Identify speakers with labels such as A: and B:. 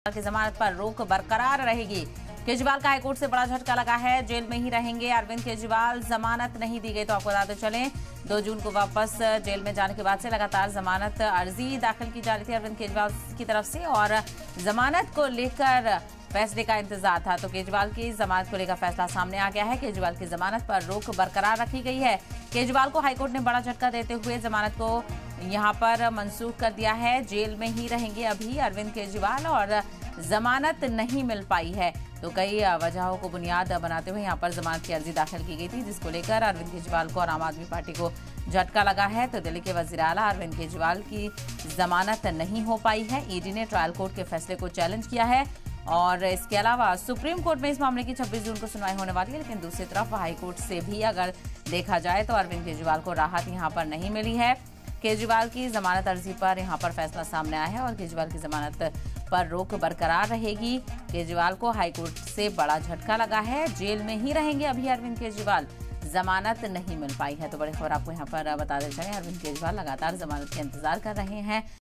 A: की जमानत पर रोक बरकरार रहेगी। केजरीवाल का हाईकोर्ट से बड़ा झटका लगा है। जेल में ही रहेंगे अरविंद केजरीवाल। जमानत नहीं दी गई तो आपको बताते चलें 2 जून को वापस जेल में जाने के बाद से लगातार जमानत अर्जी दाखिल की जा रही थी अरविंद केजरीवाल की तरफ से और जमानत को लेकर फैसले का इंतजार था। तो केजरीवाल की जमानत को लेकर फैसला सामने आ गया है। केजरीवाल की जमानत पर रोक बरकरार रखी गई है। केजरीवाल को हाईकोर्ट ने बड़ा झटका देते हुए जमानत को यहां पर मंसूख कर दिया है। जेल में ही रहेंगे अभी अरविंद केजरीवाल और जमानत नहीं मिल पाई है। तो कई वजहों को बुनियाद बनाते हुए यहां पर जमानत की अर्जी दाखिल की गई थी, जिसको लेकर अरविंद केजरीवाल को और आम आदमी पार्टी को झटका लगा है। तो दिल्ली के वजीर आला अरविंद केजरीवाल की जमानत नहीं हो पाई है। ईडी ने ट्रायल कोर्ट के फैसले को चैलेंज किया है और इसके अलावा सुप्रीम कोर्ट में इस मामले की 26 जून को सुनवाई होने वाली है। लेकिन दूसरी तरफ हाईकोर्ट से भी अगर देखा जाए तो अरविंद केजरीवाल को राहत यहां पर नहीं मिली है। केजरीवाल की जमानत अर्जी पर यहां पर फैसला सामने आया है और केजरीवाल की जमानत पर रोक बरकरार रहेगी। केजरीवाल को हाईकोर्ट से बड़ा झटका लगा है। जेल में ही रहेंगे अभी अरविंद केजरीवाल। जमानत नहीं मिल पाई है। तो बड़ी खबर आपको यहां पर बताते चलें, अरविंद केजरीवाल लगातार जमानत का इंतजार कर रहे हैं।